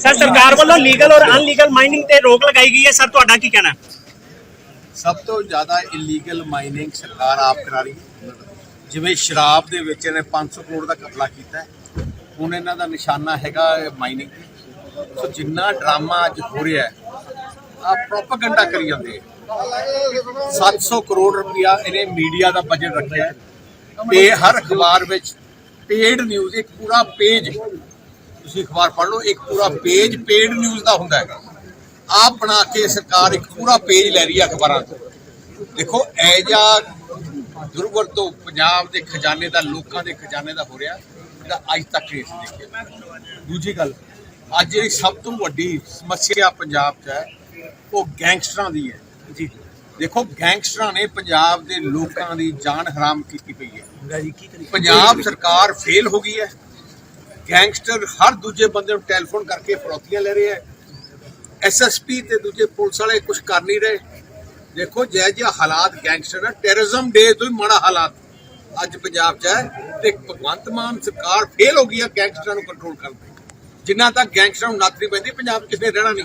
Sir सरकार वालों legal और अनलीगल माइनिंग ते रोक लगाई गई है सर, ਤੁਹਾਡਾ ਕੀ ਕਹਿਣਾ? ਸਭ ਤੋਂ ਜ਼ਿਆਦਾ ਇਲੀਗਲ ਮਾਈਨਿੰਗ ਸਰਕਾਰ ਆਪ ਕਰਾ ਰਹੀ ਹੈ। ਜਿਵੇਂ ਸ਼ਰਾਬ ਦੇ ਵਿੱਚ ਇਹਨੇ 500 ਕਰੋੜ ਦਾ ਘਪਲਾ ਕੀਤਾ ਹੈ, ਹੁਣ ਇਹਨਾਂ ਦਾ ਨਿਸ਼ਾਨਾ ਹੈਗਾ ਮਾਈਨਿੰਗ। ਸੋ ਜਿੰਨਾ ਡਰਾਮਾ ਅੱਜ ਹੋ ਰਿਹਾ ਹੈ, ਆ ਪ੍ਰੋਪਾਗੈਂਡਾ ਕਰੀ ਜਾਂਦੇ ਆ। 700 ਕਰੋੜ ਰੁਪਇਆ ਇਹਨੇ ਮੀਡੀਆ ਦਾ ਬਜਟ ਰੱਖਿਆ ਹੈ ਤੇ ਹਰ ਅਖਬਾਰ ਵਿੱਚ ਪੇਡ ਨਿਊਜ਼, ਇੱਕ ਪੂਰਾ ਪੇਜ ਤੁਸੀਂ ਅਖਬਾਰ ਪੜ੍ਹ ਲਓ, ਇੱਕ ਪੂਰਾ ਪੇਜ ਪੇਡ ਨਿਊਜ਼ ਦਾ ਹੁੰਦਾ ਹੈਗਾ। ਆਪ ਬਣਾ ਕੇ ਸਰਕਾਰ ਇੱਕ ਪੂਰਾ ਪੇਜ ਲੈ ਰਹੀ ਹੈ ਅਖਬਾਰਾਂ ਤੋਂ। ਦੇਖੋ ਐਜਾ ਦੁਰਵਰਤੋਂ ਪੰਜਾਬ ਦੇ ਖਜ਼ਾਨੇ ਦਾ, ਲੋਕਾਂ ਦੇ ਖਜ਼ਾਨੇ ਦਾ ਹੋ ਰਿਹਾ, ਜਿਹੜਾ ਅੱਜ ਤੱਕ ਨਹੀਂ ਸੀ ਦੇਖਿਆ। ਦੂਜੀ ਗੱਲ, ਅੱਜ ਜਿਹੜੀ ਸਭ ਤੋਂ ਵੱਡੀ ਸਮੱਸਿਆ ਪੰਜਾਬ 'ਚ ਹੈ ਉਹ ਗੈਂਗਸਟਰਾਂ ਦੀ ਹੈ ਜੀ। ਦੇਖੋ ਗੈਂਗਸਟਰਾਂ ਨੇ ਪੰਜਾਬ ਦੇ ਲੋਕਾਂ ਦੀ ਜਾਨ ਹਰਾਮ ਕੀਤੀ ਪਈ ਹੈ। ਪੰਜਾਬ ਸਰਕਾਰ ਫੇਲ ਹੋ ਗਈ ਹੈ। ਗੈਂਗਸਟਰ ਹਰ ਦੂਜੇ ਬੰਦੇ ਨੂੰ ਟੈਲੀਫੋਨ ਕਰਕੇ ਫਰੌਤੀਆਂ ਲੈ ਰਹੇ ਹੈ। ਐਸਐਸਪੀ ਤੇ ਦੂਜੇ ਪੁਲਿਸ ਵਾਲੇ ਕੁਝ ਕਰ ਨਹੀਂ ਰਹੇ। ਦੇਖੋ ਜਿਹੋ ਜਿਹਾ ਹਾਲਾਤ ਗੈਂਗਸਟਰ ਹੈ, ਟੈਰਰਿਜ਼ਮ ਡੇ ਤੋਂ ਹੀ ਮਾੜਾ ਹਾਲਾਤ ਅੱਜ ਪੰਜਾਬ 'ਚ ਹੈ। ਤੇ ਭਗਵੰਤ ਮਾਨ ਸਰਕਾਰ ਫੇਲ ਹੋ ਗਈ ਹੈ ਗੈਂਗਸਟਰਾਂ ਨੂੰ ਕੰਟਰੋਲ ਕਰਨ ਦੀ। ਜਿੰਨਾ ਤੱਕ ਗੈਂਗਸਟਰਾਂ ਨੂੰ ਨੱਥ ਨਹੀਂ ਪੈਂਦੀ, ਪੰਜਾਬ 'ਚ ਕਿਸੇ ਨੇ ਰਹਿਣਾ ਨਹੀਂ।